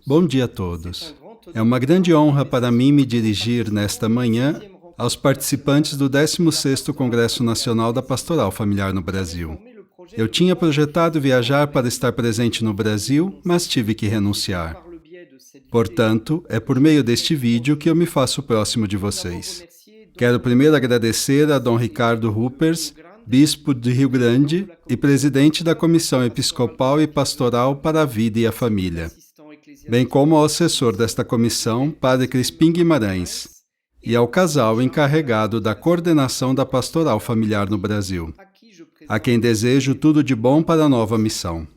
Bom dia a todos. É uma grande honra para mim me dirigir nesta manhã aos participantes do 16º Congresso Nacional da Pastoral Familiar no Brasil. Eu tinha projetado viajar para estar presente no Brasil, mas tive que renunciar. Portanto, é por meio deste vídeo que eu me faço próximo de vocês. Quero primeiro agradecer a Dom Ricardo Ruppers, bispo de Rio Grande e presidente da Comissão Episcopal e Pastoral para a Vida e a Família, bem como ao assessor desta comissão, Padre Crispim Guimarães, e ao casal encarregado da coordenação da pastoral familiar no Brasil, a quem desejo tudo de bom para a nova missão.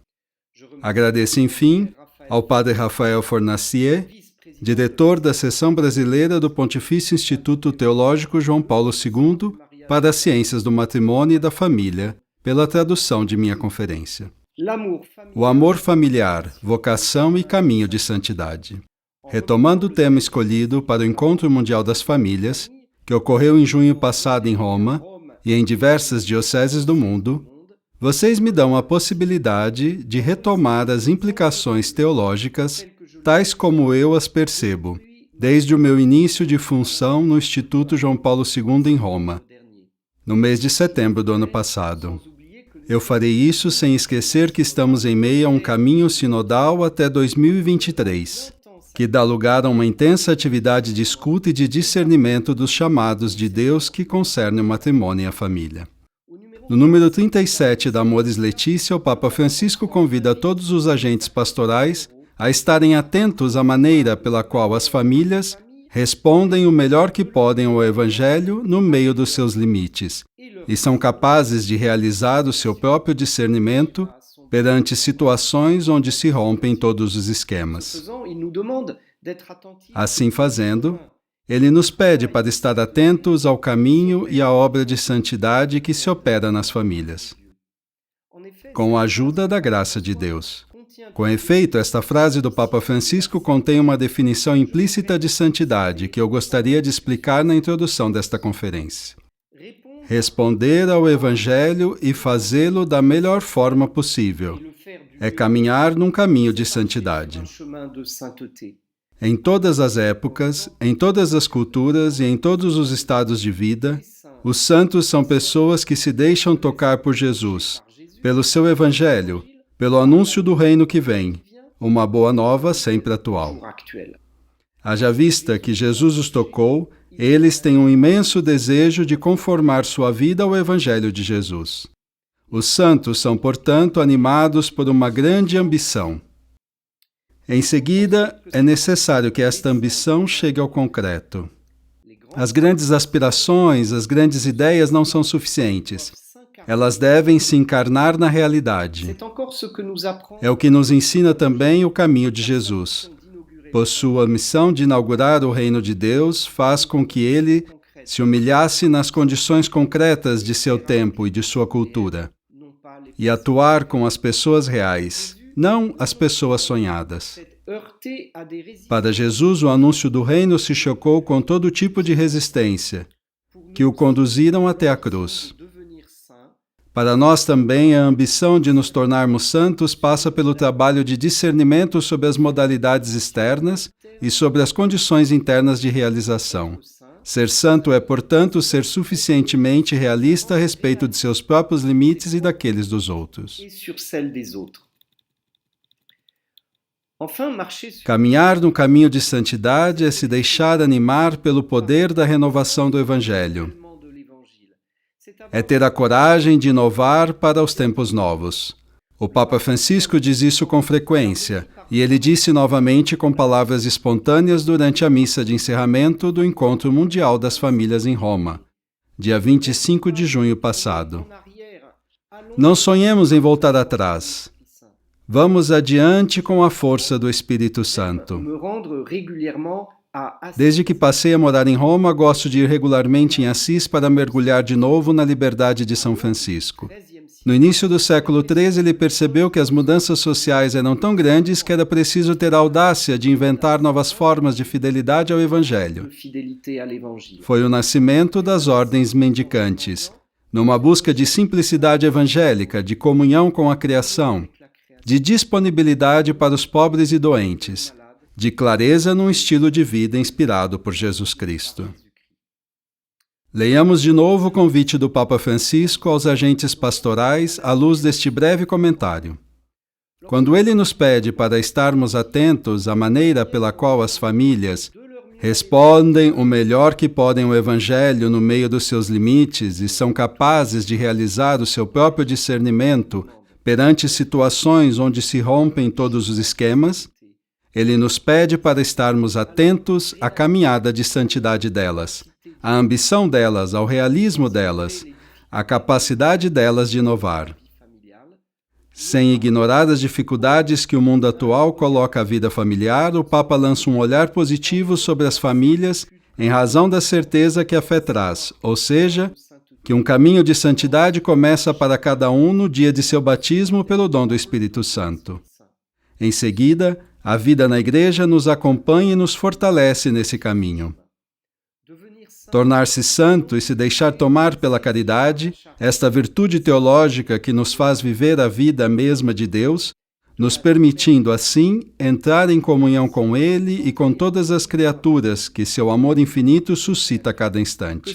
Agradeço, enfim, ao Padre Rafael Fornacier, diretor da Seção Brasileira do Pontifício Instituto Teológico João Paulo II para as Ciências do Matrimônio e da Família, pela tradução de minha conferência. O amor familiar, vocação e caminho de santidade. Retomando o tema escolhido para o Encontro Mundial das Famílias, que ocorreu em junho passado em Roma e em diversas dioceses do mundo, vocês me dão a possibilidade de retomar as implicações teológicas, tais como eu as percebo, desde o meu início de função no Instituto João Paulo II em Roma, no mês de setembro do ano passado. Eu farei isso sem esquecer que estamos em meio a um caminho sinodal até 2023, que dá lugar a uma intensa atividade de escuta e de discernimento dos chamados de Deus que concernem o matrimônio e a família. No número 37 da Amoris Laetitia, o Papa Francisco convida todos os agentes pastorais a estarem atentos à maneira pela qual as famílias respondem o melhor que podem ao Evangelho no meio dos seus limites e são capazes de realizar o seu próprio discernimento perante situações onde se rompem todos os esquemas. Assim fazendo, ele nos pede para estar atentos ao caminho e à obra de santidade que se opera nas famílias, com a ajuda da graça de Deus. Com efeito, esta frase do Papa Francisco contém uma definição implícita de santidade que eu gostaria de explicar na introdução desta conferência. Responder ao Evangelho e fazê-lo da melhor forma possível é caminhar num caminho de santidade. Em todas as épocas, em todas as culturas e em todos os estados de vida, os santos são pessoas que se deixam tocar por Jesus, pelo seu Evangelho, pelo anúncio do reino que vem, uma boa nova sempre atual. Haja vista que Jesus os tocou, eles têm um imenso desejo de conformar sua vida ao Evangelho de Jesus. Os santos são, portanto, animados por uma grande ambição. Em seguida, é necessário que esta ambição chegue ao concreto. As grandes aspirações, as grandes ideias não são suficientes. Elas devem se encarnar na realidade. É o que nos ensina também o caminho de Jesus. Por sua missão de inaugurar o reino de Deus, faz com que ele se humilhasse nas condições concretas de seu tempo e de sua cultura, e atuar com as pessoas reais, não as pessoas sonhadas. Para Jesus, o anúncio do reino se chocou com todo tipo de resistência, que o conduziram até a cruz. Para nós também, a ambição de nos tornarmos santos passa pelo trabalho de discernimento sobre as modalidades externas e sobre as condições internas de realização. Ser santo é, portanto, ser suficientemente realista a respeito de seus próprios limites e daqueles dos outros. Caminhar no caminho de santidade é se deixar animar pelo poder da renovação do Evangelho. É ter a coragem de inovar para os tempos novos. O Papa Francisco diz isso com frequência, e ele disse novamente com palavras espontâneas durante a missa de encerramento do Encontro Mundial das Famílias em Roma, dia 25 de junho passado. Não sonhemos em voltar atrás. Vamos adiante com a força do Espírito Santo. Desde que passei a morar em Roma, gosto de ir regularmente em Assis para mergulhar de novo na liberdade de São Francisco. No início do século XIII, ele percebeu que as mudanças sociais eram tão grandes que era preciso ter a audácia de inventar novas formas de fidelidade ao Evangelho. Foi o nascimento das ordens mendicantes, numa busca de simplicidade evangélica, de comunhão com a criação, de disponibilidade para os pobres e doentes, de clareza num estilo de vida inspirado por Jesus Cristo. Leiamos de novo o convite do Papa Francisco aos agentes pastorais à luz deste breve comentário. Quando ele nos pede para estarmos atentos à maneira pela qual as famílias respondem o melhor que podem ao Evangelho no meio dos seus limites e são capazes de realizar o seu próprio discernimento perante situações onde se rompem todos os esquemas, ele nos pede para estarmos atentos à caminhada de santidade delas, à ambição delas, ao realismo delas, à capacidade delas de inovar. Sem ignorar as dificuldades que o mundo atual coloca à vida familiar, o Papa lança um olhar positivo sobre as famílias em razão da certeza que a fé traz, ou seja, que um caminho de santidade começa para cada um no dia de seu batismo pelo dom do Espírito Santo. Em seguida, a vida na Igreja nos acompanha e nos fortalece nesse caminho. Tornar-se santo e se deixar tomar pela caridade, esta virtude teológica que nos faz viver a vida mesma de Deus, nos permitindo, assim, entrar em comunhão com Ele e com todas as criaturas que seu amor infinito suscita a cada instante.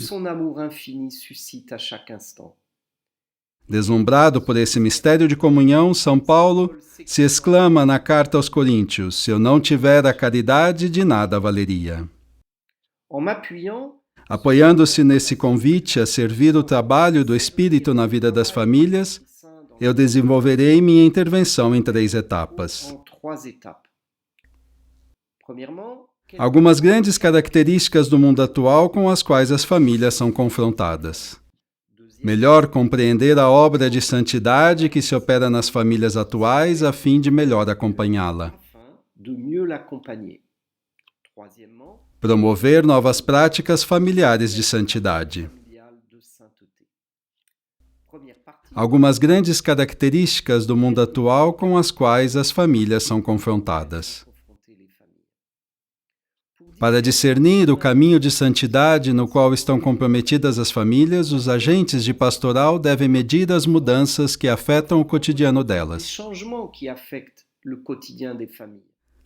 Deslumbrado por esse mistério de comunhão, São Paulo se exclama na carta aos Coríntios: se eu não tiver a caridade, de nada valeria. Apoiando-se nesse convite a servir o trabalho do Espírito na vida das famílias, eu desenvolverei minha intervenção em 3 etapas. Algumas grandes características do mundo atual com as quais as famílias são confrontadas. Melhor compreender a obra de santidade que se opera nas famílias atuais a fim de melhor acompanhá-la. Promover novas práticas familiares de santidade. Algumas grandes características do mundo atual com as quais as famílias são confrontadas. Para discernir o caminho de santidade no qual estão comprometidas as famílias, os agentes de pastoral devem medir as mudanças que afetam o cotidiano delas.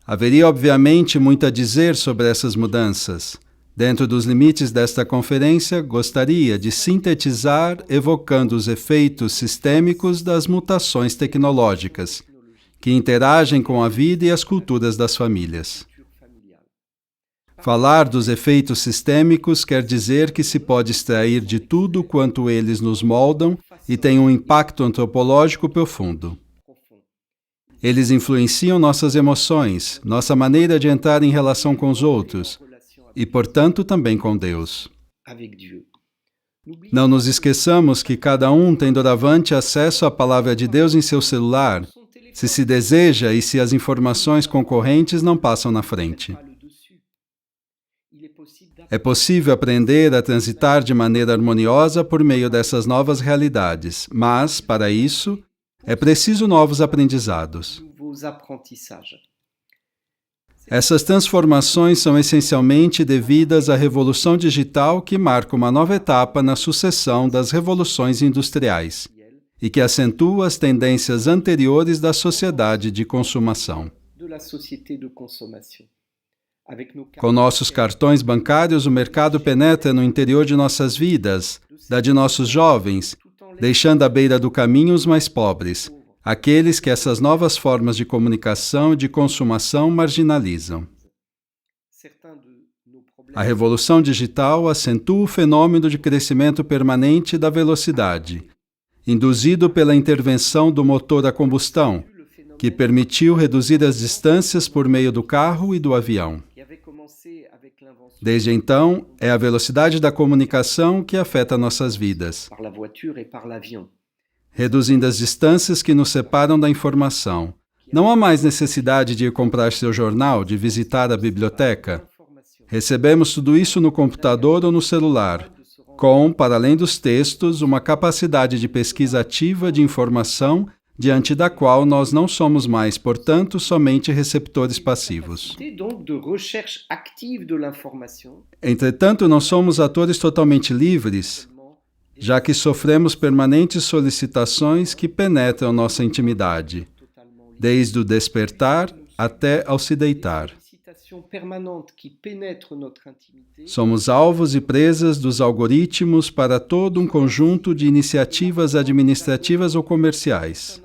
Haveria, obviamente, muito a dizer sobre essas mudanças. Dentro dos limites desta conferência, gostaria de sintetizar evocando os efeitos sistêmicos das mutações tecnológicas, que interagem com a vida e as culturas das famílias. Falar dos efeitos sistêmicos quer dizer que se pode extrair de tudo quanto eles nos moldam e têm um impacto antropológico profundo. Eles influenciam nossas emoções, nossa maneira de entrar em relação com os outros e, portanto, também com Deus. Não nos esqueçamos que cada um tem doravante acesso à palavra de Deus em seu celular, se deseja e se as informações concorrentes não passam na frente. É possível aprender a transitar de maneira harmoniosa por meio dessas novas realidades, mas, para isso, é preciso novos aprendizados. Essas transformações são essencialmente devidas à revolução digital que marca uma nova etapa na sucessão das revoluções industriais e que acentua as tendências anteriores da sociedade de consumação. Com nossos cartões bancários, o mercado penetra no interior de nossas vidas, da de nossos jovens, deixando à beira do caminho os mais pobres, aqueles que essas novas formas de comunicação e de consumação marginalizam. A revolução digital acentua o fenômeno de crescimento permanente da velocidade, induzido pela intervenção do motor a combustão, que permitiu reduzir as distâncias por meio do carro e do avião. Desde então, é a velocidade da comunicação que afeta nossas vidas, reduzindo as distâncias que nos separam da informação. Não há mais necessidade de ir comprar seu jornal, de visitar a biblioteca. Recebemos tudo isso no computador ou no celular, com, para além dos textos, uma capacidade de pesquisa ativa de informação diante da qual nós não somos mais, portanto, somente receptores passivos. Entretanto, não somos atores totalmente livres, já que sofremos permanentes solicitações que penetram nossa intimidade. desde o despertar até ao se deitar. Somos alvos e presas dos algoritmos para todo um conjunto de iniciativas administrativas ou comerciais.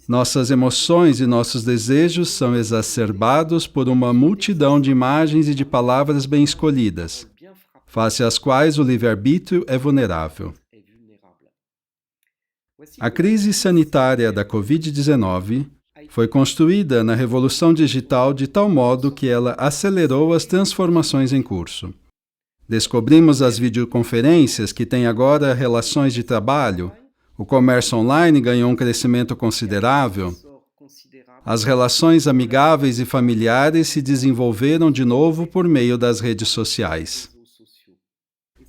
Nossas emoções e nossos desejos são exacerbados por uma multidão de imagens e de palavras bem escolhidas, face às quais o livre-arbítrio é vulnerável. A crise sanitária da Covid-19 foi construída na revolução digital de tal modo que ela acelerou as transformações em curso. Descobrimos as videoconferências que têm agora relações de trabalho, o comércio online ganhou um crescimento considerável, as relações amigáveis e familiares se desenvolveram de novo por meio das redes sociais.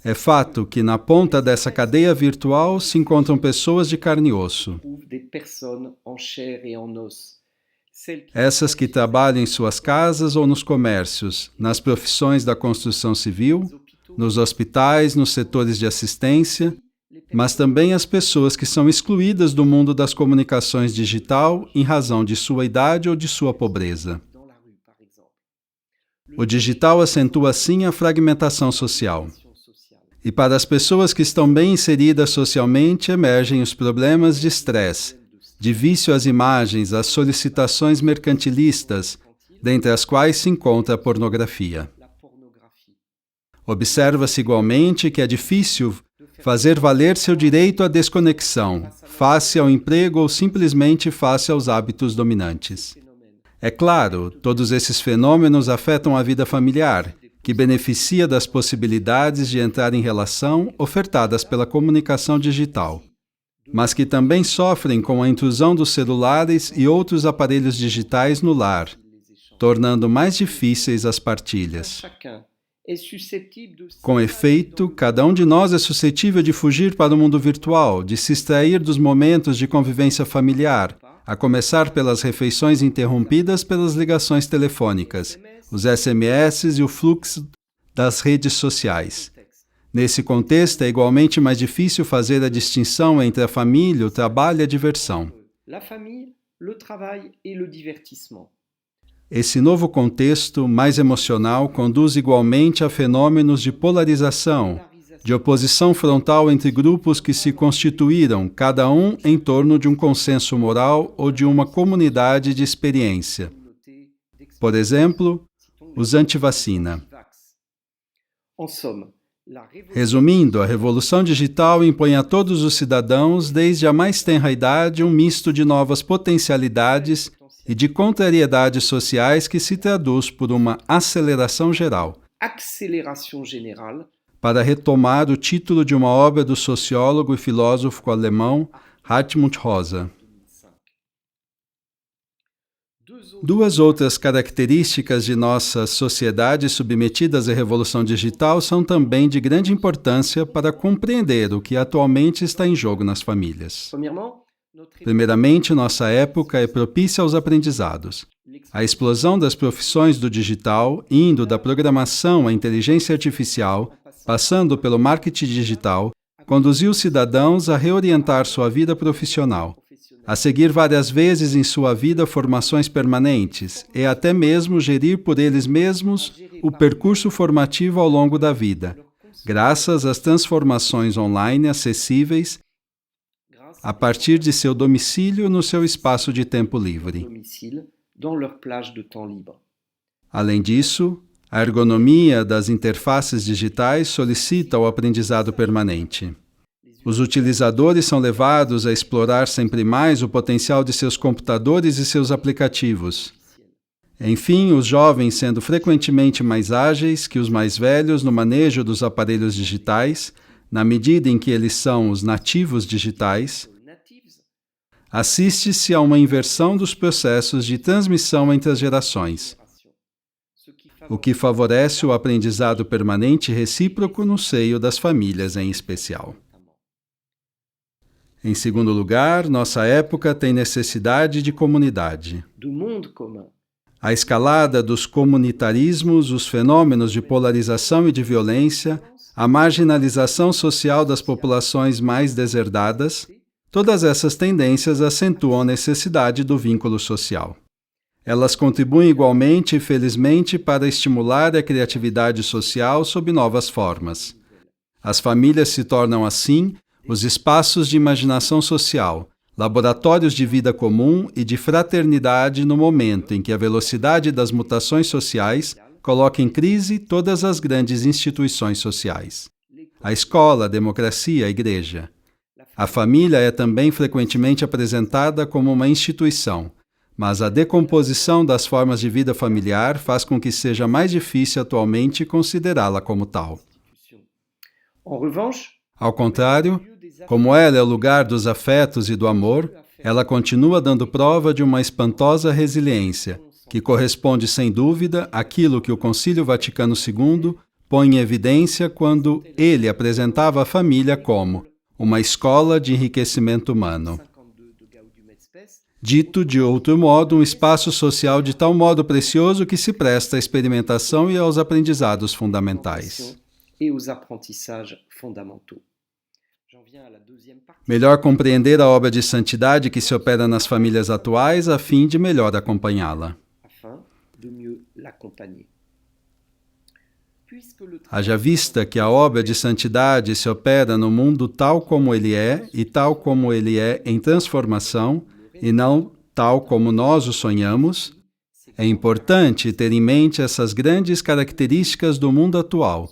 É fato que na ponta dessa cadeia virtual se encontram pessoas de carne e osso. Essas que trabalham em suas casas ou nos comércios, nas profissões da construção civil, nos hospitais, nos setores de assistência, mas também as pessoas que são excluídas do mundo das comunicações digital em razão de sua idade ou de sua pobreza. O digital acentua assim a fragmentação social. E para as pessoas que estão bem inseridas socialmente, emergem os problemas de estresse, de vício às imagens, às solicitações mercantilistas, dentre as quais se encontra a pornografia. Observa-se igualmente que é difícil fazer valer seu direito à desconexão, face ao emprego ou simplesmente face aos hábitos dominantes. É claro, todos esses fenômenos afetam a vida familiar, que beneficia das possibilidades de entrar em relação ofertadas pela comunicação digital, mas que também sofrem com a intrusão dos celulares e outros aparelhos digitais no lar, tornando mais difíceis as partilhas. Com efeito, cada um de nós é suscetível de fugir para o mundo virtual, de se extrair dos momentos de convivência familiar, a começar pelas refeições interrompidas pelas ligações telefônicas, os SMS e o fluxo das redes sociais. Nesse contexto, é igualmente mais difícil fazer a distinção entre a família, o trabalho e a diversão. Esse novo contexto, mais emocional, conduz igualmente a fenômenos de polarização, de oposição frontal entre grupos que se constituíram, cada um em torno de um consenso moral ou de uma comunidade de experiência. Por exemplo, os anti-vacina. Resumindo, a revolução digital impõe a todos os cidadãos, desde a mais tenra idade, um misto de novas potencialidades e de contrariedades sociais que se traduz por uma aceleração geral. Para retomar o título de uma obra do sociólogo e filósofo alemão Hartmut Rosa. Duas outras características de nossas sociedades submetidas à revolução digital são também de grande importância para compreender o que atualmente está em jogo nas famílias. Primeiramente, nossa época é propícia aos aprendizados. A explosão das profissões do digital, indo da programação à inteligência artificial, passando pelo marketing digital, conduziu os cidadãos a reorientar sua vida profissional, a seguir várias vezes em sua vida formações permanentes e até mesmo gerir por eles mesmos o percurso formativo ao longo da vida, graças às transformações online acessíveis a partir de seu domicílio no seu espaço de tempo livre. Além disso, a ergonomia das interfaces digitais solicita o aprendizado permanente. Os utilizadores são levados a explorar sempre mais o potencial de seus computadores e seus aplicativos. Enfim, os jovens sendo frequentemente mais ágeis que os mais velhos no manejo dos aparelhos digitais, na medida em que eles são os nativos digitais, assiste-se a uma inversão dos processos de transmissão entre as gerações, o que favorece o aprendizado permanente e recíproco no seio das famílias em especial. Em segundo lugar, nossa época tem necessidade de comunidade. A escalada dos comunitarismos, os fenômenos de polarização e de violência, a marginalização social das populações mais deserdadas, Todas essas tendências acentuam a necessidade do vínculo social. Elas contribuem igualmente e felizmente para estimular a criatividade social sob novas formas. As famílias se tornam, assim, os espaços de imaginação social, laboratórios de vida comum e de fraternidade no momento em que a velocidade das mutações sociais coloca em crise todas as grandes instituições sociais. A escola, a democracia, a igreja. A família é também frequentemente apresentada como uma instituição, mas a decomposição das formas de vida familiar faz com que seja mais difícil atualmente considerá-la como tal. Ao contrário, como ela é o lugar dos afetos e do amor, ela continua dando prova de uma espantosa resiliência, que corresponde sem dúvida àquilo que o Concílio Vaticano II põe em evidência quando ele apresentava a família como uma escola de enriquecimento humano. Dito de outro modo, um espaço social de tal modo precioso que se presta à experimentação e aos aprendizados fundamentais. Melhor compreender a obra de santidade que se opera nas famílias atuais a fim de melhor acompanhá-la. Haja vista que a obra de santidade se opera no mundo tal como ele é e tal como ele é em transformação e não tal como nós o sonhamos, é importante ter em mente essas grandes características do mundo atual,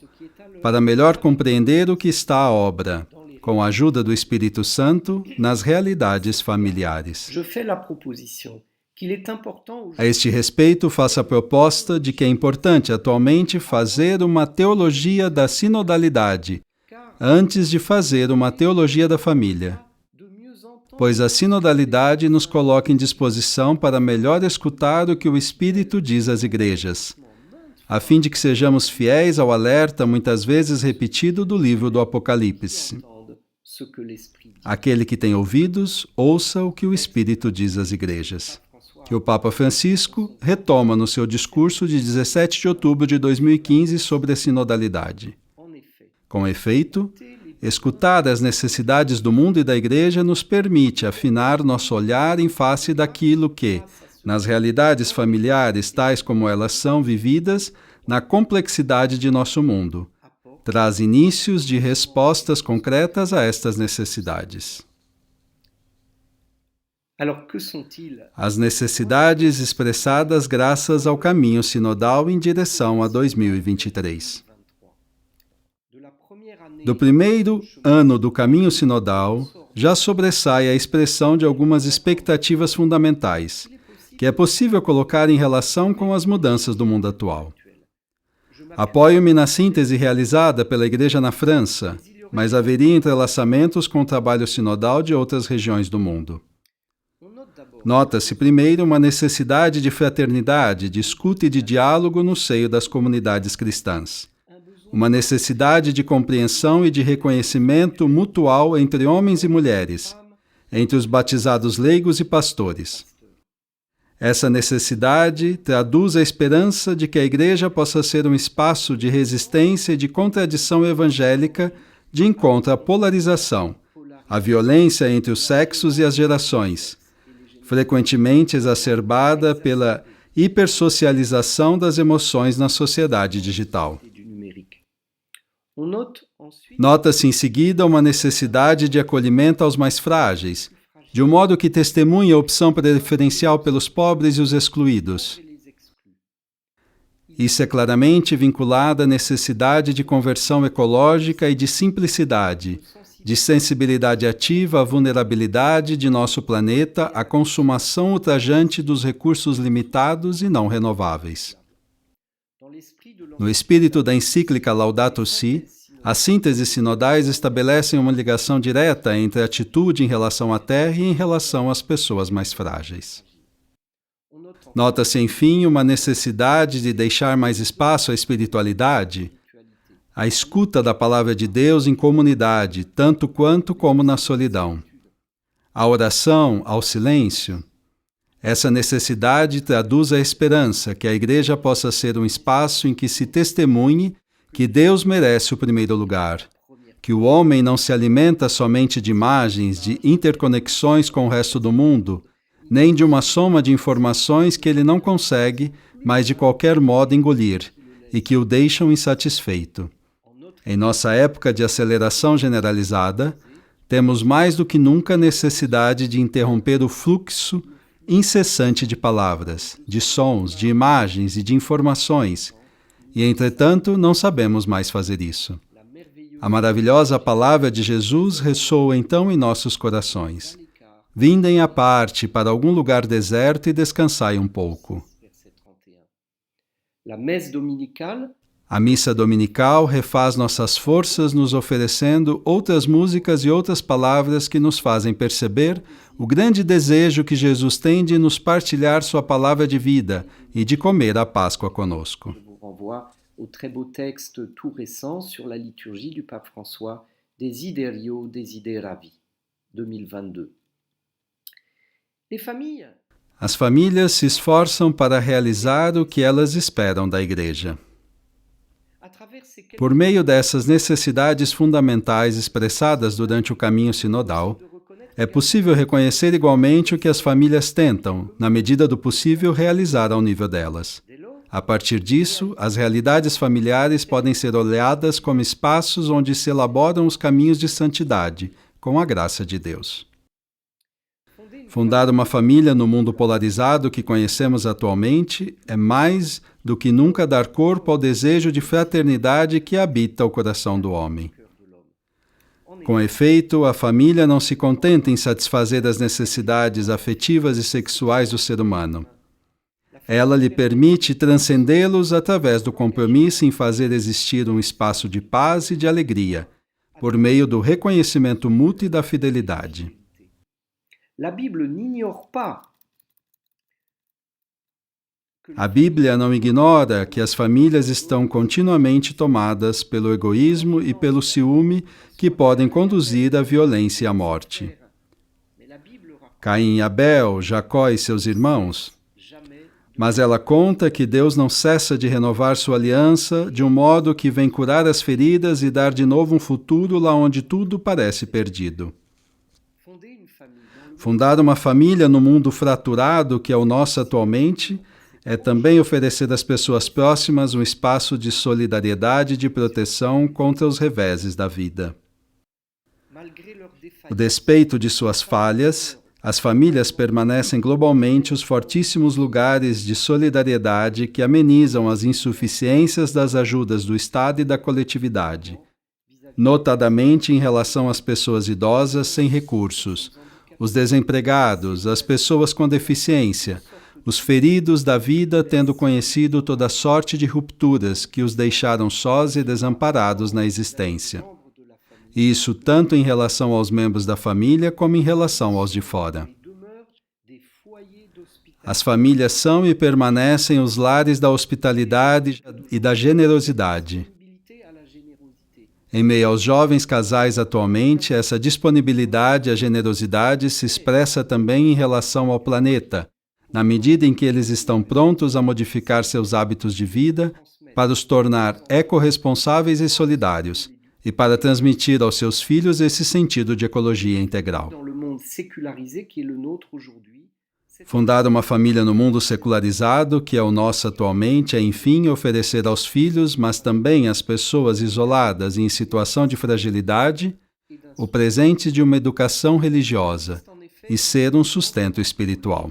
para melhor compreender o que está à obra, com a ajuda do Espírito Santo, nas realidades familiares. A este respeito, faço a proposta de que é importante atualmente fazer uma teologia da sinodalidade, antes de fazer uma teologia da família, pois a sinodalidade nos coloca em disposição para melhor escutar o que o Espírito diz às igrejas, a fim de que sejamos fiéis ao alerta muitas vezes repetido do livro do Apocalipse. Aquele que tem ouvidos, ouça o que o Espírito diz às igrejas. Que o Papa Francisco retoma no seu discurso de 17 de outubro de 2015 sobre a sinodalidade. Com efeito, escutar as necessidades do mundo e da Igreja nos permite afinar nosso olhar em face daquilo que, nas realidades familiares tais como elas são vividas, na complexidade de nosso mundo, traz inícios de respostas concretas a estas necessidades. As necessidades expressadas graças ao caminho sinodal em direção a 2023. Do primeiro ano do caminho sinodal, já sobressai a expressão de algumas expectativas fundamentais, que é possível colocar em relação com as mudanças do mundo atual. Apoio-me na síntese realizada pela Igreja na França, mas haveria entrelaçamentos com o trabalho sinodal de outras regiões do mundo. Nota-se, primeiro, uma necessidade de fraternidade, de escuta e de diálogo no seio das comunidades cristãs. Uma necessidade de compreensão e de reconhecimento mutual entre homens e mulheres, entre os batizados leigos e pastores. Essa necessidade traduz a esperança de que a Igreja possa ser um espaço de resistência e de contradição evangélica de encontro à polarização, à violência entre os sexos e as gerações, frequentemente exacerbada pela hipersocialização das emoções na sociedade digital. Nota-se em seguida uma necessidade de acolhimento aos mais frágeis, de um modo que testemunhe a opção preferencial pelos pobres e os excluídos. Isso é claramente vinculado à necessidade de conversão ecológica e de simplicidade, de sensibilidade ativa à vulnerabilidade de nosso planeta à consumação ultrajante dos recursos limitados e não renováveis. No espírito da encíclica Laudato Si, as sínteses sinodais estabelecem uma ligação direta entre a atitude em relação à Terra e em relação às pessoas mais frágeis. Nota-se, enfim, uma necessidade de deixar mais espaço à espiritualidade, a escuta da palavra de Deus em comunidade, tanto quanto como na solidão. A oração ao silêncio. Essa necessidade traduz a esperança que a Igreja possa ser um espaço em que se testemunhe que Deus merece o primeiro lugar, que o homem não se alimenta somente de imagens, de interconexões com o resto do mundo, nem de uma soma de informações que ele não consegue, mas de qualquer modo engolir, e que o deixam insatisfeito. Em nossa época de aceleração generalizada, temos mais do que nunca necessidade de interromper o fluxo incessante de palavras, de sons, de imagens e de informações, e, entretanto, não sabemos mais fazer isso. A maravilhosa palavra de Jesus ressoa então em nossos corações. Vindem à parte para algum lugar deserto e descansai um pouco. A missa dominical refaz nossas forças nos oferecendo outras músicas e outras palavras que nos fazem perceber o grande desejo que Jesus tem de nos partilhar sua palavra de vida e de comer a Páscoa conosco. Au très beau texte tout récent sur la liturgie du pape François, Desiderio Desideravi, 2022. As famílias se esforçam para realizar o que elas esperam da Igreja. Por meio dessas necessidades fundamentais expressadas durante o caminho sinodal, é possível reconhecer igualmente o que as famílias tentam, na medida do possível, realizar ao nível delas. A partir disso, as realidades familiares podem ser olhadas como espaços onde se elaboram os caminhos de santidade, com a graça de Deus. Fundar uma família no mundo polarizado que conhecemos atualmente é mais do que nunca dar corpo ao desejo de fraternidade que habita o coração do homem. Com efeito, a família não se contenta em satisfazer as necessidades afetivas e sexuais do ser humano. Ela lhe permite transcendê-los através do compromisso em fazer existir um espaço de paz e de alegria, por meio do reconhecimento mútuo e da fidelidade. A Bíblia não ignora que as famílias estão continuamente tomadas pelo egoísmo e pelo ciúme que podem conduzir à violência e à morte. Caim e Abel, Jacó e seus irmãos. Mas ela conta que Deus não cessa de renovar sua aliança de um modo que vem curar as feridas e dar de novo um futuro lá onde tudo parece perdido. Fundar uma família no mundo fraturado que é o nosso atualmente é também oferecer às pessoas próximas um espaço de solidariedade e de proteção contra os reveses da vida. A despeito de suas falhas, as famílias permanecem globalmente os fortíssimos lugares de solidariedade que amenizam as insuficiências das ajudas do Estado e da coletividade, notadamente em relação às pessoas idosas sem recursos, os desempregados, as pessoas com deficiência, os feridos da vida tendo conhecido toda sorte de rupturas que os deixaram sós e desamparados na existência. Isso tanto em relação aos membros da família como em relação aos de fora. As famílias são e permanecem os lares da hospitalidade e da generosidade. Em meio aos jovens casais atualmente, essa disponibilidade à generosidade se expressa também em relação ao planeta, na medida em que eles estão prontos a modificar seus hábitos de vida para os tornar ecorresponsáveis e solidários, e para transmitir aos seus filhos esse sentido de ecologia integral. Fundar uma família no mundo secularizado, que é o nosso atualmente, é, enfim, oferecer aos filhos, mas também às pessoas isoladas e em situação de fragilidade, o presente de uma educação religiosa e ser um sustento espiritual.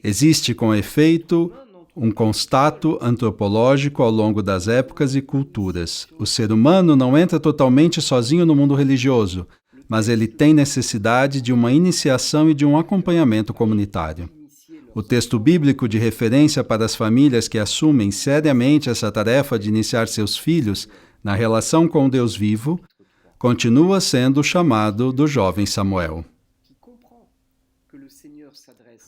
Existe, com efeito, um constato antropológico ao longo das épocas e culturas. O ser humano não entra totalmente sozinho no mundo religioso, mas ele tem necessidade de uma iniciação e de um acompanhamento comunitário. O texto bíblico de referência para as famílias que assumem seriamente essa tarefa de iniciar seus filhos na relação com o Deus vivo continua sendo o chamado do jovem Samuel.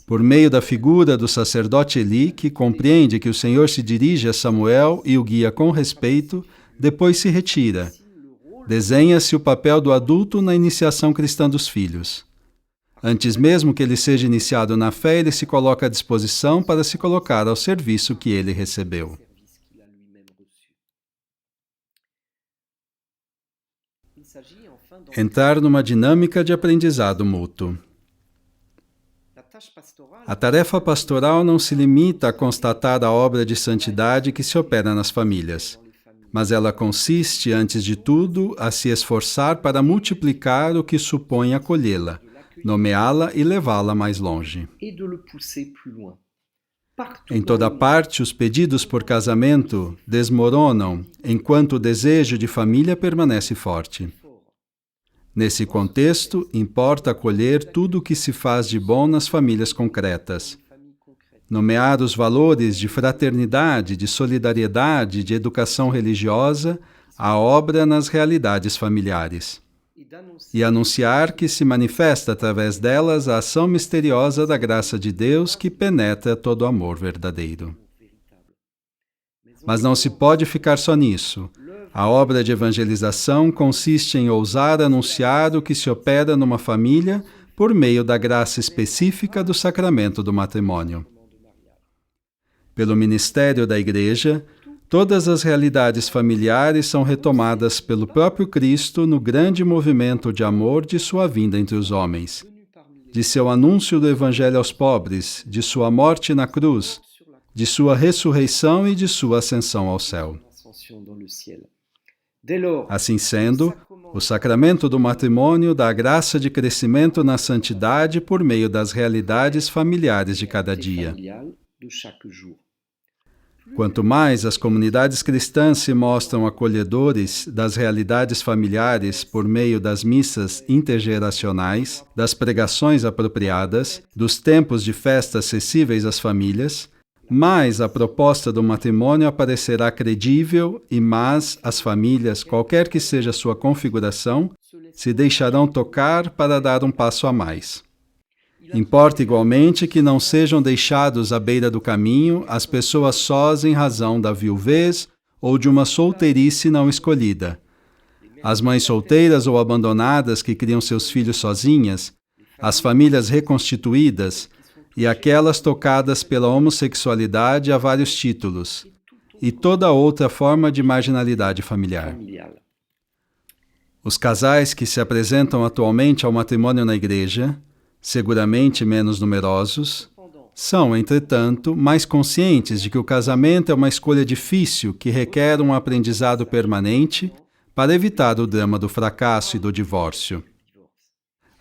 Por meio da figura do sacerdote Eli, que compreende que o Senhor se dirige a Samuel e o guia com respeito, depois se retira. Desenha-se o papel do adulto na iniciação cristã dos filhos. Antes mesmo que ele seja iniciado na fé, ele se coloca à disposição para se colocar ao serviço que ele recebeu. Entrar numa dinâmica de aprendizado mútuo. A tarefa pastoral não se limita a constatar a obra de santidade que se opera nas famílias, mas ela consiste, antes de tudo, a se esforçar para multiplicar o que supõe acolhê-la, nomeá-la e levá-la mais longe. Em toda parte, os pedidos por casamento desmoronam, enquanto o desejo de família permanece forte. Nesse contexto, importa acolher tudo o que se faz de bom nas famílias concretas. Nomear os valores de fraternidade, de solidariedade, de educação religiosa, a obra nas realidades familiares. E anunciar que se manifesta através delas a ação misteriosa da graça de Deus que penetra todo amor verdadeiro. Mas não se pode ficar só nisso. A obra de evangelização consiste em ousar anunciar o que se opera numa família por meio da graça específica do sacramento do matrimônio. Pelo ministério da Igreja, todas as realidades familiares são retomadas pelo próprio Cristo no grande movimento de amor de sua vinda entre os homens, de seu anúncio do Evangelho aos pobres, de sua morte na cruz, de sua ressurreição e de sua ascensão ao céu. Assim sendo, o sacramento do matrimônio dá a graça de crescimento na santidade por meio das realidades familiares de cada dia. Quanto mais as comunidades cristãs se mostram acolhedores das realidades familiares por meio das missas intergeracionais, das pregações apropriadas, dos tempos de festa acessíveis às famílias, mais a proposta do matrimônio aparecerá credível e mais as famílias, qualquer que seja sua configuração, se deixarão tocar para dar um passo a mais. Importa igualmente que não sejam deixados à beira do caminho as pessoas sós em razão da viuvez ou de uma solteirice não escolhida. As mães solteiras ou abandonadas que criam seus filhos sozinhas, as famílias reconstituídas e aquelas tocadas pela homossexualidade a vários títulos, e toda outra forma de marginalidade familiar. Os casais que se apresentam atualmente ao matrimônio na Igreja, seguramente menos numerosos, são, entretanto, mais conscientes de que o casamento é uma escolha difícil que requer um aprendizado permanente para evitar o drama do fracasso e do divórcio.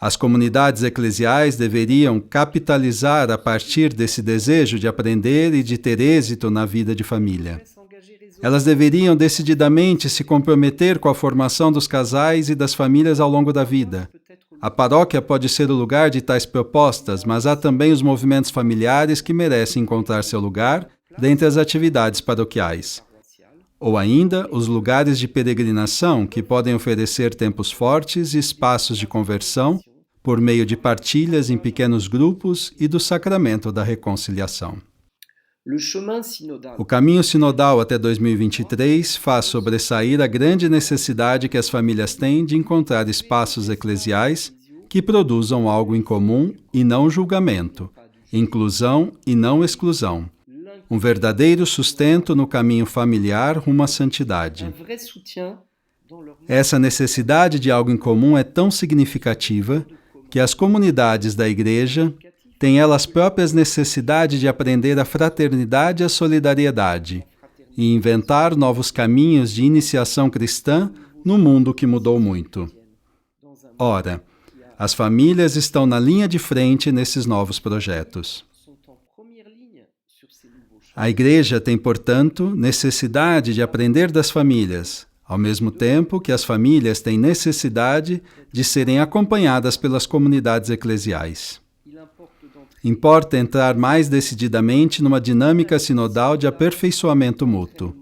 As comunidades eclesiais deveriam capitalizar a partir desse desejo de aprender e de ter êxito na vida de família. Elas deveriam decididamente se comprometer com a formação dos casais e das famílias ao longo da vida. A paróquia pode ser o lugar de tais propostas, mas há também os movimentos familiares que merecem encontrar seu lugar dentre as atividades paroquiais. Ou ainda, os lugares de peregrinação que podem oferecer tempos fortes e espaços de conversão por meio de partilhas em pequenos grupos e do sacramento da reconciliação. O caminho sinodal até 2023 faz sobressair a grande necessidade que as famílias têm de encontrar espaços eclesiais que produzam algo em comum e não julgamento, inclusão e não exclusão, um verdadeiro sustento no caminho familiar rumo à santidade. Essa necessidade de algo em comum é tão significativa que as comunidades da Igreja têm elas próprias necessidade de aprender a fraternidade e a solidariedade e inventar novos caminhos de iniciação cristã no mundo que mudou muito. Ora, as famílias estão na linha de frente nesses novos projetos. A Igreja tem, portanto, necessidade de aprender das famílias, ao mesmo tempo que as famílias têm necessidade de serem acompanhadas pelas comunidades eclesiais. Importa entrar mais decididamente numa dinâmica sinodal de aperfeiçoamento mútuo.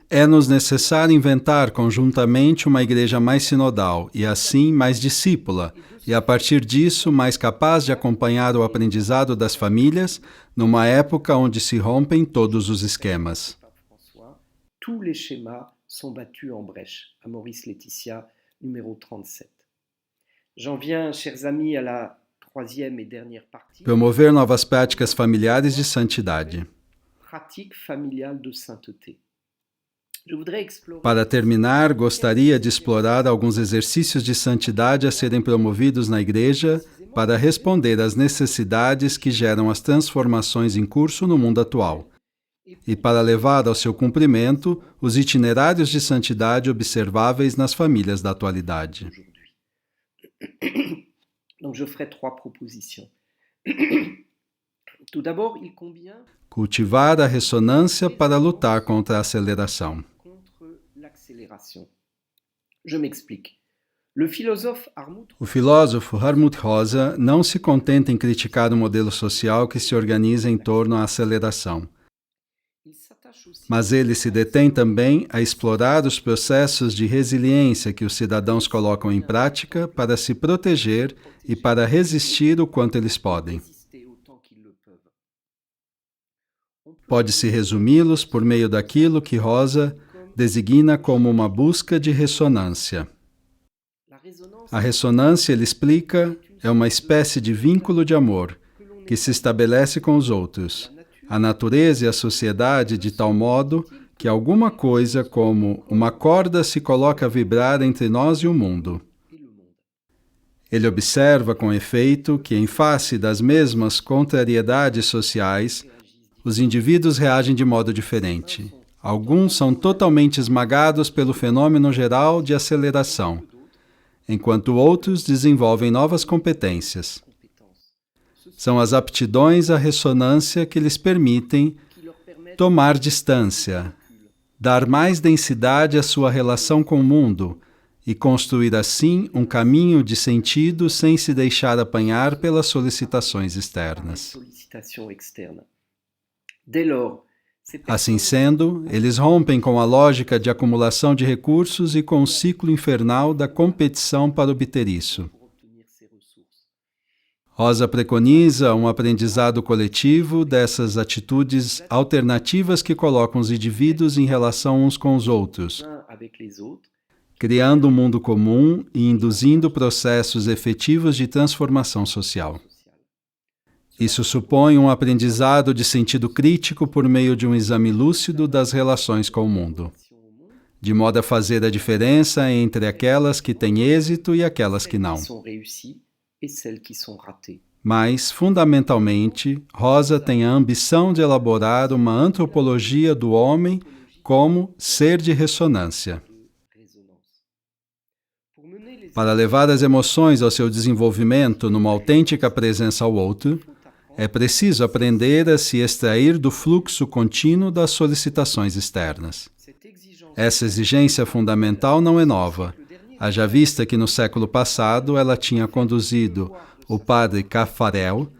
É-nos necessário inventar conjuntamente uma igreja mais sinodal e, assim, mais discípula, e, a partir disso, mais capaz de acompanhar o aprendizado das famílias numa época onde se rompem todos os esquemas. Tous les schémas sont battus en brèche. À Maurice Laetitia, numéro 37. J'en viens, chers amis, à la troisième et dernière partie. Promover novas práticas familiares de santidade. Pratique familiale de sainteté. Para terminar, gostaria de explorar alguns exercícios de santidade a serem promovidos na Igreja para responder às necessidades que geram as transformações em curso no mundo atual e para levar ao seu cumprimento os itinerários de santidade observáveis nas famílias da atualidade. Donc je ferai 3 propositions. Tout d'abord, il convient Cultivar a ressonância para lutar contra a aceleração. contre l'accélération. Je m'explique. Le philosophe Armut O filósofo Hartmut Rosa não se contenta em criticar o modelo social que se organiza em torno à aceleração, il s'attache aussi mas ele se detém também a explorar os processos de resiliência que os cidadãos colocam em prática para se proteger e para resistir o quanto eles podem. résister autant qu'ils le peuvent. Pode-se resumi-los por meio daquilo que Rosa designa como uma busca de ressonância. La résonance A ressonância, ele explica, é uma espécie de vínculo de amor que se estabelece com os outros, a natureza e a sociedade de tal modo que alguma coisa como uma corda se coloca a vibrar entre nós e o mundo. et le monde. Ele observa com efeito que, em face das mesmas contrariedades sociais, os indivíduos reagem de modo diferente. Alguns são totalmente esmagados pelo fenômeno geral de aceleração, enquanto outros desenvolvem novas competências. São as aptidões à ressonância que lhes permitem tomar distância, dar mais densidade à sua relação com o mundo e construir assim um caminho de sentido sem se deixar apanhar pelas solicitações externas. Sollicitation externe. Dès lors, ces Assim personnes sendo, eles rompem com a lógica de acumulação de recursos e com o ciclo infernal da competição para obter isso. pour obtenir ces ressources. Rosa preconiza um aprendizado coletivo dessas atitudes alternativas que colocam os indivíduos em relação uns com os outros, Uns avec les autres, criando um mundo comum e induzindo processos efetivos de transformação social. Isso supõe um aprendizado de sentido crítico por meio de um exame lúcido das relações com o mundo, de modo a fazer a diferença entre aquelas que têm êxito e aquelas que não. qui sont réussies et celles qui sont ratées. Mas, fundamentalmente, Rosa tem a ambição de elaborar uma antropologia do homem como ser de ressonância. Résonance. Pour mener les Para levar as emoções ao seu desenvolvimento numa autêntica presença ao outro, é preciso aprender a se extrair do fluxo contínuo das solicitações externas. cette exigence Essa exigência fundamental não é nova, haja vista que no século passado ela tinha conduzido o padre Caffarel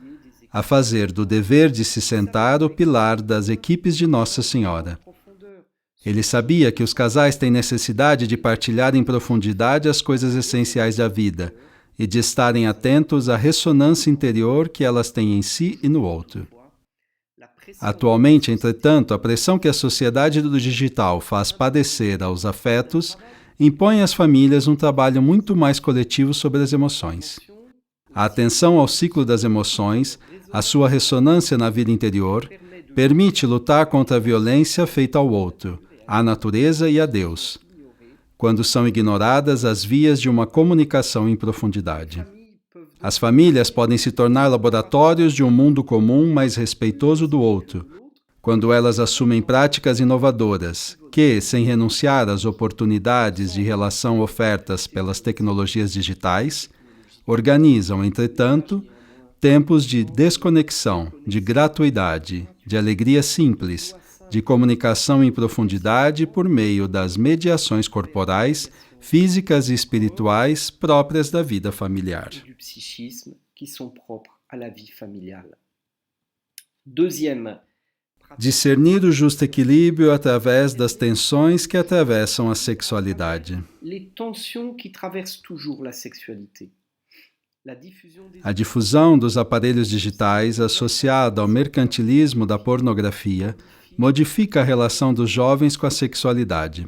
a fazer do dever de se sentar o pilar das equipes de Nossa Senhora. profondeur, Ele sabia que os casais têm necessidade de partilhar em profundidade as coisas essenciais da vida e de estarem atentos à ressonância interior que elas têm em si e no outro. la pression Atualmente, entretanto, a pressão que a sociedade do digital faz padecer aos afetos impõe às famílias um trabalho muito mais coletivo sobre as emoções. A atenção ao ciclo das emoções, a sua ressonância na vida interior, permite lutar contra a violência feita ao outro, à natureza e a Deus, quando são ignoradas as vias de uma comunicação em profundidade. As famílias podem se tornar laboratórios de um mundo comum mais respeitoso do outro, quando elas assumem práticas inovadoras, que, sem renunciar às oportunidades de relação ofertas pelas tecnologias digitais, organizam, entretanto, tempos de desconexão, de gratuidade, de alegria simples, de comunicação em profundidade por meio das mediações corporais, físicas e espirituais próprias da vida familiar. et du psychisme qui sont propres à la vie familiale. Deuxième, Discernir o justo equilíbrio através das tensões que atravessam a sexualidade. les tensions qui traversent toujours la sexualité. La diffusion des A difusão dos aparelhos digitais associada ao mercantilismo da pornografia modifica a relação dos jovens com a sexualidade,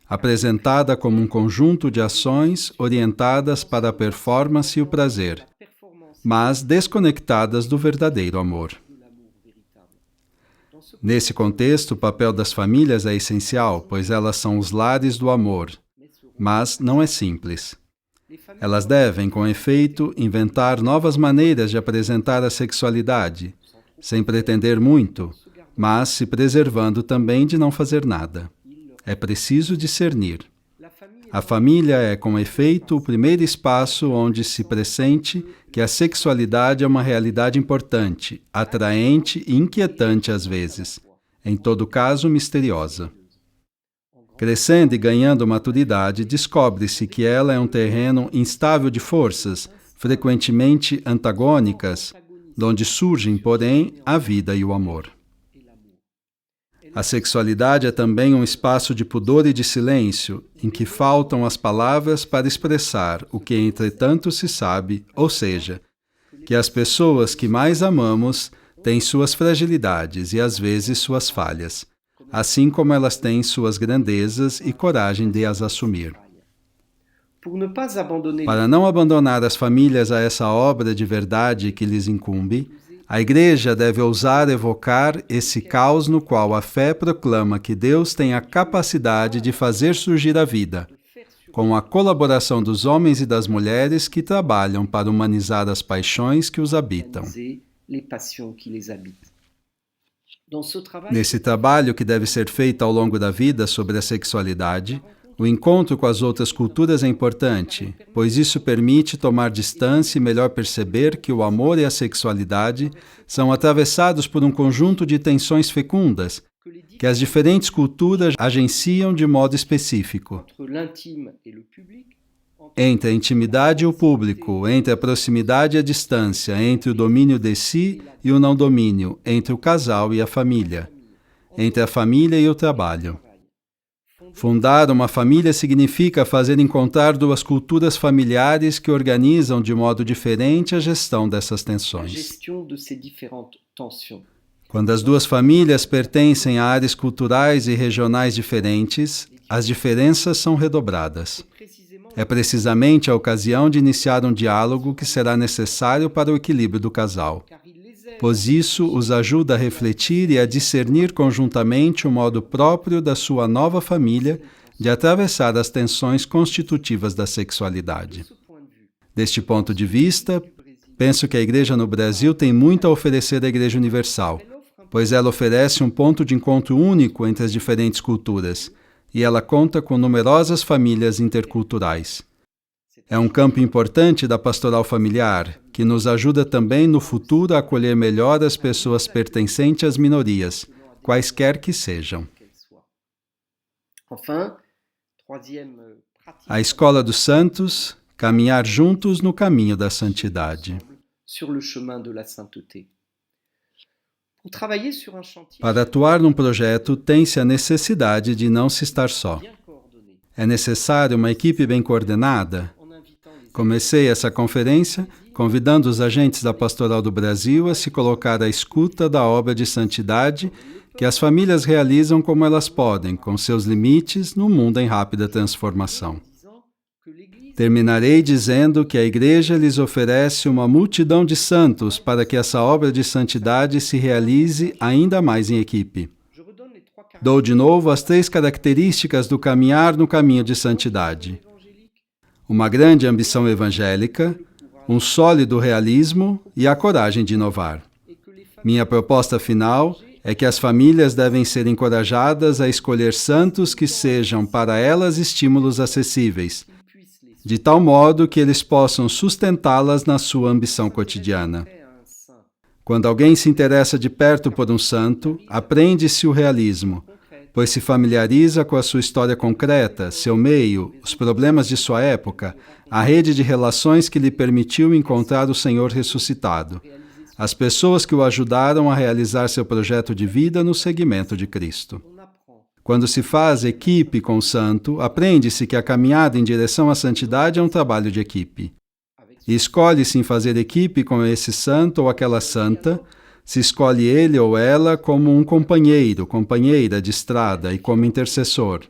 apresentada como um conjunto de ações orientadas para a performance e o prazer, performances mas desconectadas do verdadeiro amor. de l'amour véritable. Nesse contexto, o papel das famílias é essencial, pois elas são os lares do amor. Mas não é simples. Elas devem, com efeito, inventar novas maneiras de apresentar a sexualidade, sem pretender muito, mas se preservando também de não fazer nada. É preciso discernir. A família é, com efeito, o primeiro espaço onde se pressente que a sexualidade é uma realidade importante, atraente e inquietante às vezes, em todo caso misteriosa. Crescendo e ganhando maturidade, descobre-se que ela é um terreno instável de forças, frequentemente antagônicas, donde surgem, porém, a vida e o amor. A sexualidade é também um espaço de pudor e de silêncio, em que faltam as palavras para expressar o que entretanto se sabe, ou seja, que as pessoas que mais amamos têm suas fragilidades e às vezes suas falhas, assim como elas têm suas grandezas e coragem de as assumir. Para não abandonar as famílias a essa obra de verdade que lhes incumbe, a Igreja deve ousar evocar esse caos no qual a fé proclama que Deus tem a capacidade de fazer surgir a vida, com a colaboração dos homens e das mulheres que trabalham para humanizar as paixões que os habitam. Nesse trabalho que deve ser feito ao longo da vida sobre a sexualidade, o encontro com as outras culturas é importante, pois isso permite tomar distância e melhor perceber que o amor e a sexualidade são atravessados por um conjunto de tensões fecundas, que as diferentes culturas agenciam de modo específico. Entre a intimidade e o público, entre a proximidade e a distância, entre o domínio de si e o não domínio, entre o casal e a família, entre a família e o trabalho. Fundar uma família significa fazer encontrar duas culturas familiares que organizam de modo diferente a gestão dessas tensões. Quando as duas famílias pertencem a áreas culturais e regionais diferentes, as diferenças são redobradas. É precisamente a ocasião de iniciar um diálogo que será necessário para o equilíbrio do casal, pois isso os ajuda a refletir e a discernir conjuntamente o modo próprio da sua nova família de atravessar as tensões constitutivas da sexualidade. Deste ponto de vista, penso que a Igreja no Brasil tem muito a oferecer à Igreja Universal, pois ela oferece um ponto de encontro único entre as diferentes culturas, e ela conta com numerosas famílias interculturais. É um campo importante da pastoral familiar, que nos ajuda também no futuro a acolher melhor as pessoas pertencentes às minorias, quaisquer que sejam. A Escola dos Santos, caminhar juntos no caminho da santidade. Para atuar num projeto, tem-se a necessidade de não se estar só. É necessário uma equipe bem coordenada. Comecei essa conferência convidando os agentes da Pastoral do Brasil a se colocar à escuta da obra de santidade que as famílias realizam como elas podem, com seus limites, no mundo em rápida transformação. Terminarei dizendo que a Igreja lhes oferece uma multidão de santos para que essa obra de santidade se realize ainda mais em equipe. Dou de novo as 3 características do caminhar no caminho de santidade: uma grande ambição evangélica, um sólido realismo e a coragem de inovar. Minha proposta final é que as famílias devem ser encorajadas a escolher santos que sejam para elas estímulos acessíveis, de tal modo que eles possam sustentá-las na sua ambição cotidiana. Quando alguém se interessa de perto por um santo, aprende-se o realismo, pois se familiariza com a sua história concreta, seu meio, os problemas de sua época, a rede de relações que lhe permitiu encontrar o Senhor ressuscitado, as pessoas que o ajudaram a realizar seu projeto de vida no seguimento de Cristo. Quando se faz equipe com o santo, aprende-se que a caminhada em direção à santidade é um trabalho de equipe. E escolhe-se em fazer equipe com esse santo ou aquela santa, se escolhe ele ou ela como um companheiro, companheira de estrada e como intercessor.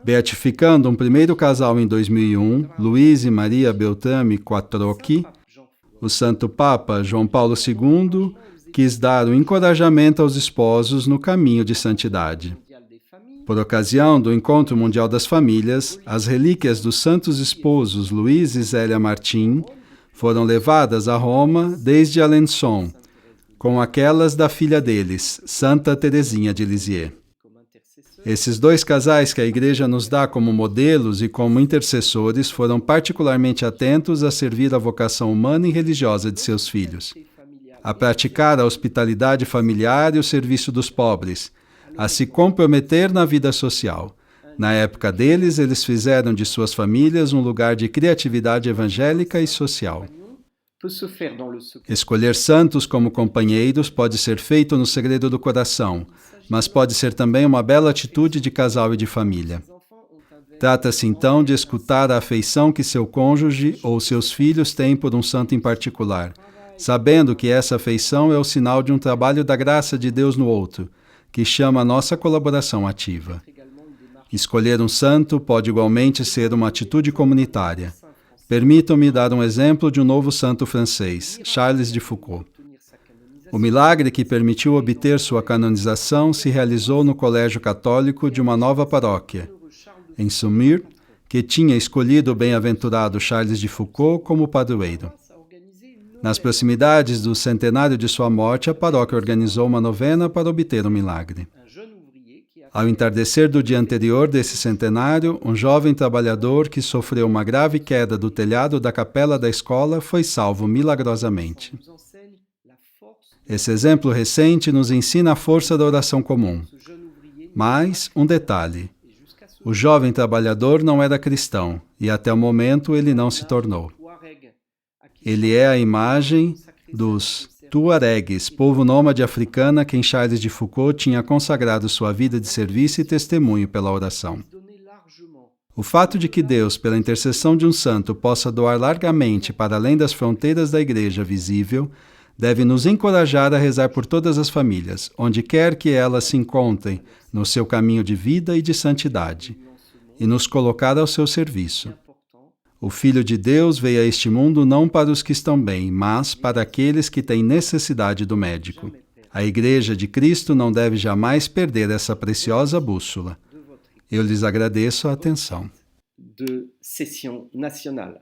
Beatificando um primeiro casal em 2001, Luiz e Maria Beltrame Quattrocchi, o Santo Papa João Paulo II quis dar o encorajamento aos esposos no caminho de santidade. Por ocasião do Encontro Mundial das Famílias, as relíquias dos santos esposos Luís e Zélia Martin foram levadas a Roma desde Alençon, com aquelas da filha deles, Santa Teresinha de Lisieux. Esses dois casais que a Igreja nos dá como modelos e como intercessores foram particularmente atentos a servir a vocação humana e religiosa de seus filhos, a praticar a hospitalidade familiar e o serviço dos pobres, a se comprometer na vida social. Na época deles, eles fizeram de suas famílias um lugar de criatividade evangélica e social. Escolher santos como companheiros pode ser feito no segredo do coração, mas pode ser também uma bela atitude de casal e de família. Trata-se então de escutar a afeição que seu cônjuge ou seus filhos têm por um santo em particular, sabendo que essa afeição é o sinal de um trabalho da graça de Deus no outro, que chama a nossa colaboração ativa. Escolher um santo pode igualmente ser uma atitude comunitária. Permitam-me dar um exemplo de um novo santo francês, Charles de Foucault. O milagre que permitiu obter sua canonização se realizou no colégio católico de uma nova paróquia, em Saumur, que tinha escolhido o bem-aventurado Charles de Foucault como padroeiro. Nas proximidades do centenário de sua morte, a paróquia organizou uma novena para obter o milagre. Ao entardecer do dia anterior desse centenário, um jovem trabalhador que sofreu uma grave queda do telhado da capela da escola foi salvo milagrosamente. Esse exemplo recente nos ensina a força da oração comum. Mas, um detalhe: o jovem trabalhador não era cristão e até o momento ele não se tornou. Ele é a imagem dos Tuaregues, povo nômade africano a quem Charles de Foucault tinha consagrado sua vida de serviço e testemunho pela oração. O fato de que Deus, pela intercessão de um santo, possa doar largamente para além das fronteiras da Igreja visível, deve nos encorajar a rezar por todas as famílias, onde quer que elas se encontrem no seu caminho de vida e de santidade, e nos colocar ao seu serviço. O Filho de Deus veio a este mundo não para os que estão bem, mas para aqueles que têm necessidade do médico. A Igreja de Cristo não deve jamais perder essa preciosa bússola. Eu lhes agradeço a atenção. De session nationale.